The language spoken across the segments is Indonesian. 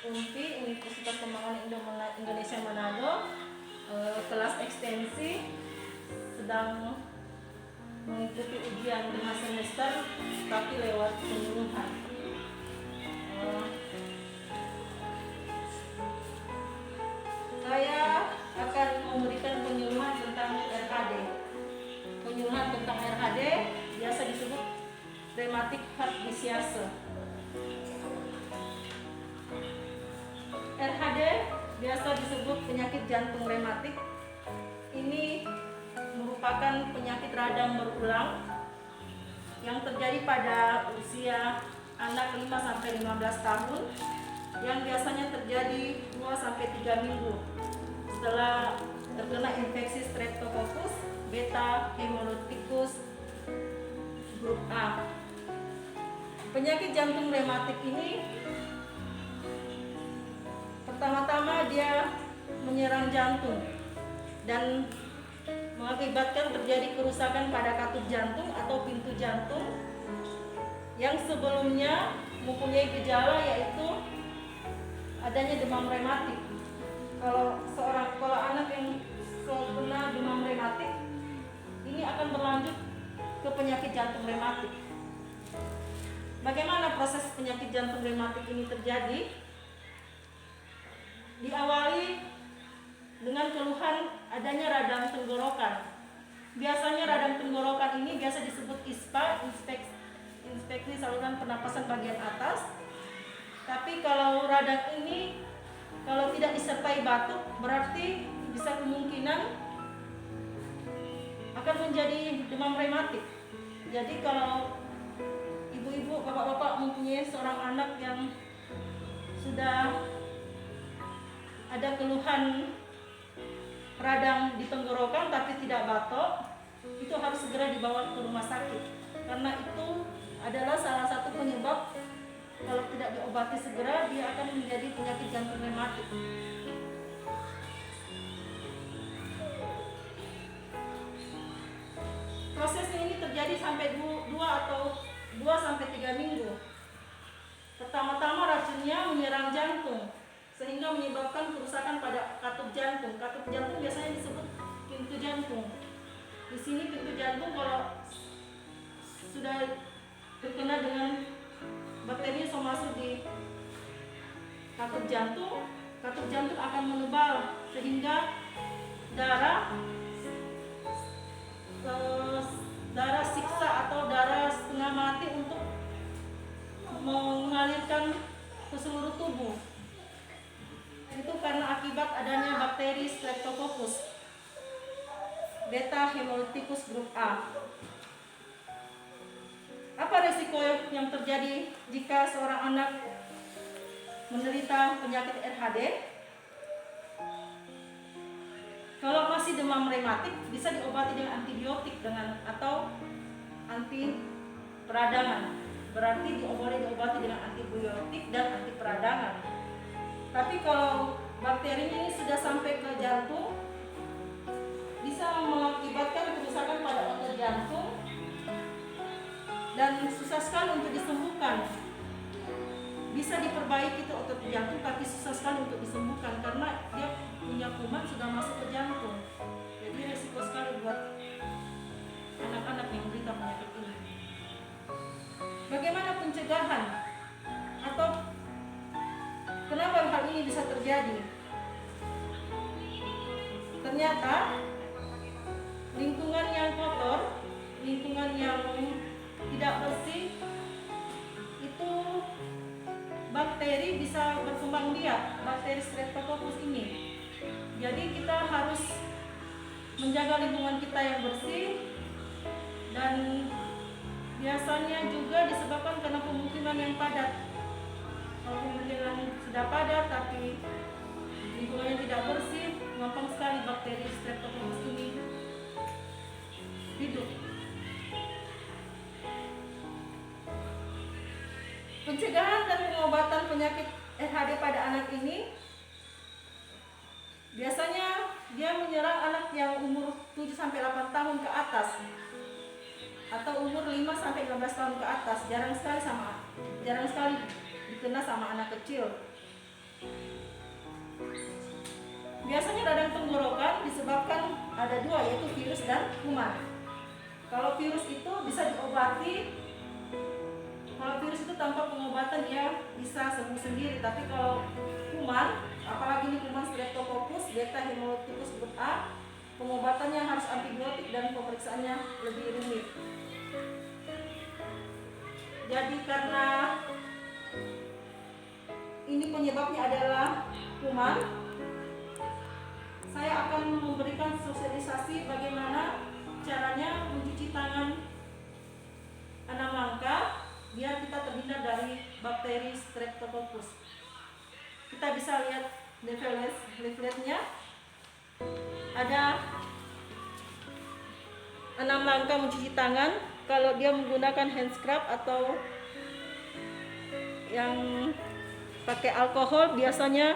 UNPI, Universitas Pembangunan Indonesia Manado, kelas ekstensi, sedang mengikuti ujian 5 semester tapi lewat penyuluhan. Saya akan memberikan penyuluhan tentang RHD. Penyuluhan tentang RHD biasa disebut rheumatic heart disease. RHD biasa disebut penyakit jantung rematik. Ini merupakan penyakit radang berulang yang terjadi pada usia anak 5-15 tahun, yang biasanya terjadi 2-3 minggu setelah terkena infeksi Streptococcus beta hemolyticus grup A. Penyakit jantung rematik ini pertama-tama dia menyerang jantung dan mengakibatkan terjadi kerusakan pada katup jantung atau pintu jantung yang sebelumnya mempunyai gejala yaitu adanya demam rematik. Kalau anak yang terkena demam rematik, ini akan berlanjut ke penyakit jantung rematik. Bagaimana proses penyakit jantung rematik ini terjadi? Diawali dengan keluhan adanya radang tenggorokan. Biasanya radang tenggorokan ini biasa disebut ISPA, infeksi saluran pernapasan bagian atas. Tapi kalau radang ini kalau tidak disertai batuk, berarti bisa kemungkinan akan menjadi demam rematik. Jadi kalau ibu-ibu, bapak-bapak mempunyai seorang anak yang sudah ada keluhan radang di tenggorokan tapi tidak batuk, itu harus segera dibawa ke rumah sakit, karena itu adalah salah satu penyebab kalau tidak diobati segera dia akan menjadi penyakit jantung rematik. Prosesnya ini terjadi sampai 2-3 minggu. Pertama-tama racunnya menyerang jantung sehingga menyebabkan kerusakan pada katup jantung. Katup jantung biasanya disebut pintu jantung. Di sini pintu jantung kalau sudah terkena dengan bakteri yang masuk di katup jantung akan menebal sehingga darah siksa atau darah setengah mati untuk mengalirkan ke seluruh tubuh. Itu karena akibat adanya bakteri Streptococcus beta hemolyticus grup A. Apa resiko yang terjadi jika seorang anak menderita penyakit RHD? Kalau masih demam rematik bisa diobati dengan antibiotik atau anti peradangan. Berarti boleh diobati dengan antibiotik dan anti peradangan. Tapi kalau bakteri ini sudah sampai ke jantung, bisa mengakibatkan kerusakan pada otot jantung dan susah sekali untuk disembuhkan. Bisa diperbaiki itu otot jantung tapi susah sekali untuk disembuhkan karena dia punya kuman sudah masuk ke jantung. Jadi resiko sekali buat anak-anak yang menderita penyakit ini. Bagaimana pencegahan atau kenapa hal ini bisa terjadi? Ternyata lingkungan yang kotor, lingkungan yang tidak bersih, itu bakteri bisa berkembang biak, bakteri Streptococcus ini. Jadi kita harus menjaga lingkungan kita yang bersih, dan biasanya juga disebabkan karena pemukiman yang padat. Kalau pemukiman sudah padat tapi lingkungannya tidak bersih, gampang sekali bakteri Streptococcus ini hidup. Pencegahan dan pengobatan penyakit RHD pada anak ini biasanya dia menyerang anak yang umur 7-8 tahun ke atas atau umur 5-15 tahun ke atas. Jarang sekali dikena sama anak kecil. Biasanya radang tenggorokan disebabkan ada dua, yaitu virus dan kuman. Kalau virus itu bisa diobati, kalau virus itu tanpa pengobatan dia bisa sembuh sendiri. Tapi kalau kuman, apalagi ini kuman Streptococcus beta hemolyticus grup A, pengobatannya harus antibiotik dan pemeriksaannya lebih rumit. Jadi karena ini penyebabnya adalah kuman, saya akan memberikan sosialisasi bagaimana caranya mencuci tangan 6 langkah biar kita terhindar dari bakteri Streptococcus. Kita bisa lihat leafletnya. Ada 6 langkah mencuci tangan. Kalau dia menggunakan hand scrub atau yang pakai alkohol biasanya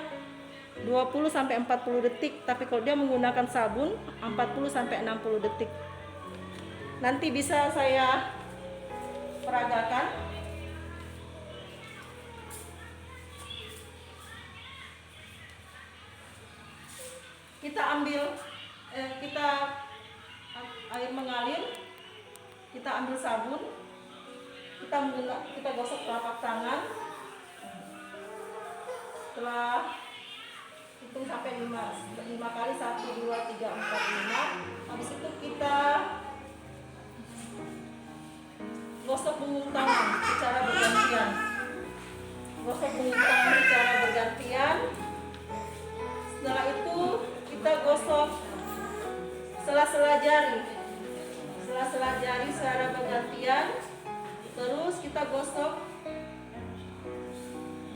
20-40 detik, tapi kalau dia menggunakan sabun 40-60 detik. Nanti bisa saya peragakan. Kita ambil air mengalir, kita ambil sabun, kita gosok telapak tangan. Setelah hitung sampai 5 kali, 1, 2, 3, 4, 5. Habis itu kita gosok punggung tangan secara bergantian. Setelah itu kita gosok sela-sela jari secara bergantian. Terus kita gosok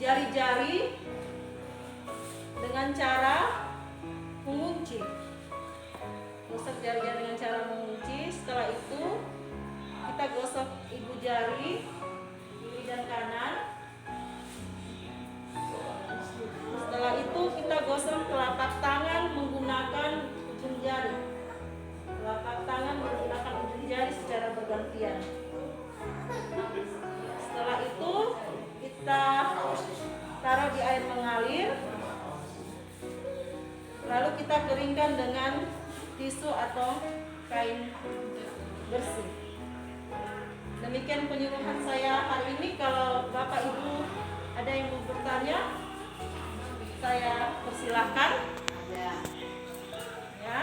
jari-jari dengan cara mengunci. Gosok jari-jari dengan cara mengunci. Setelah itu kita gosok ibu jari kiri dan kanan. Setelah itu kita gosok telapak tangan menggunakan ujung jari. Secara bergantian. Setelah itu kita taruh di air mengalir. Lalu kita keringkan dengan tisu atau kain bersih. Demikian penyuluhan saya hari ini. Kalau Bapak Ibu ada yang mau bertanya, saya persilahkan. Ada. Ya.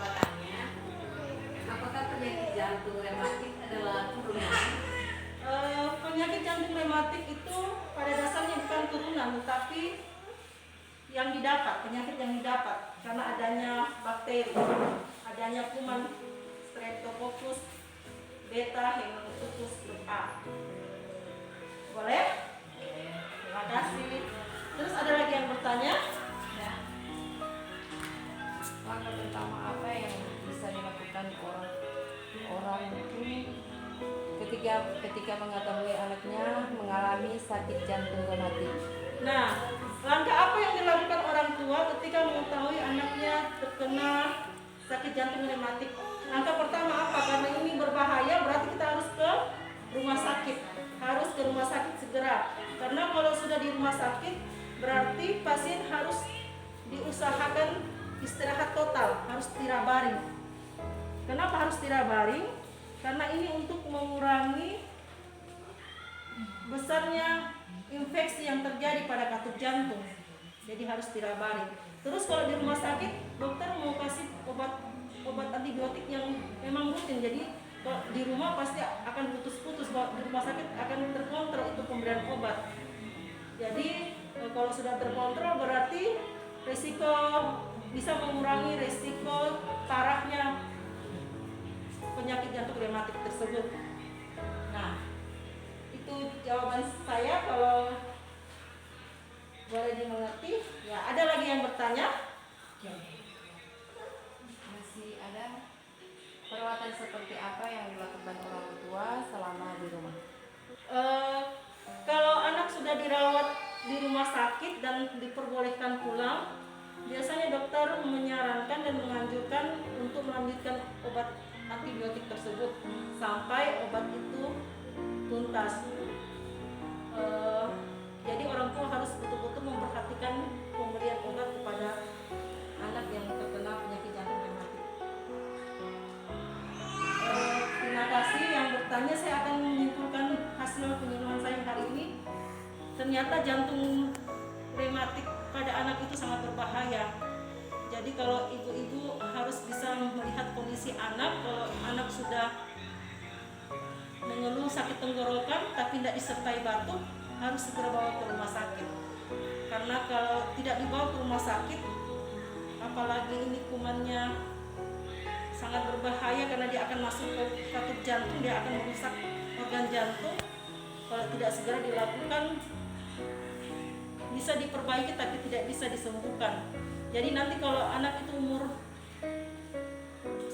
Pertanyaannya, apakah penyakit jantung rematik adalah turunan? Penyakit jantung rematik itu pada dasarnya bukan turunan, tetapi penyakit yang didapat karena adanya bakteri, adanya kuman Streptococcus beta hemolyticus grup A. Boleh? Terima kasih. Terus ada lagi yang bertanya? Ya. Langkah pertama apa yang bisa dilakukan orang itu ketika mengetahui anaknya mengalami sakit jantung rematik? Nah, langkah apa yang dilakukan orang tua ketika mengetahui anaknya terkena sakit jantung rematik? Langkah pertama apa? Karena ini berbahaya, berarti kita harus ke rumah sakit. Segera. Karena kalau sudah di rumah sakit, berarti pasien harus diusahakan istirahat total, harus tirabaring. Kenapa harus tirabaring? Karena ini untuk mengurangi besarnya infeksi yang terjadi pada katup jantung. Jadi harus tirabaring. Terus kalau di rumah sakit, dokter mau kasih obat antibiotik yang memang rutin. Jadi kalau di rumah pasti akan putus-putus. Di rumah sakit akan terkontrol itu pemberian obat. Jadi kalau sudah terkontrol berarti bisa mengurangi risiko parahnya penyakit jantung rematik tersebut. Nah, itu jawaban saya. Kalau boleh dimengerti. Ya, ada lagi yang bertanya? Masih ada perawatan seperti apa yang dilakukan orang tua selama di rumah? Kalau anak sudah dirawat di rumah sakit dan diperbolehkan pulang, biasanya dokter menyarankan dan menganjurkan untuk melanjutkan obat antibiotik tersebut sampai obat itu tuntas. Jadi orang tua hari ini, ternyata jantung rematik pada anak itu sangat berbahaya. Jadi kalau ibu-ibu harus bisa melihat kondisi anak. Kalau anak sudah mengeluh sakit tenggorokan tapi tidak disertai batuk, harus segera bawa ke rumah sakit. Karena kalau tidak dibawa ke rumah sakit, apalagi ini kumannya sangat berbahaya karena dia akan masuk ke katup jantung, dia akan merusak organ jantung. Kalau tidak segera dilakukan, bisa diperbaiki tapi tidak bisa disembuhkan. Jadi nanti kalau anak itu umur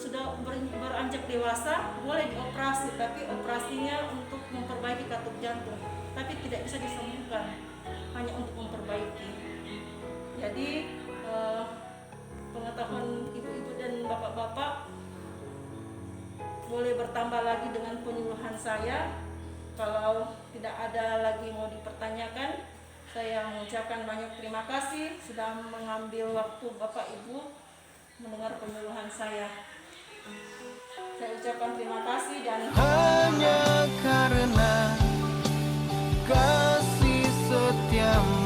sudah beranjak dewasa, boleh dioperasi, tapi operasinya untuk memperbaiki katup jantung, tapi tidak bisa disembuhkan, hanya untuk memperbaiki. Jadi pengetahuan ibu-ibu dan bapak-bapak boleh bertambah lagi dengan penyuluhan saya. Kalau tidak ada lagi mau dipertanyakan, saya mengucapkan banyak terima kasih sudah mengambil waktu Bapak Ibu mendengar penyuluhan saya. Saya ucapkan terima kasih dan hanya karena kasih setiamu.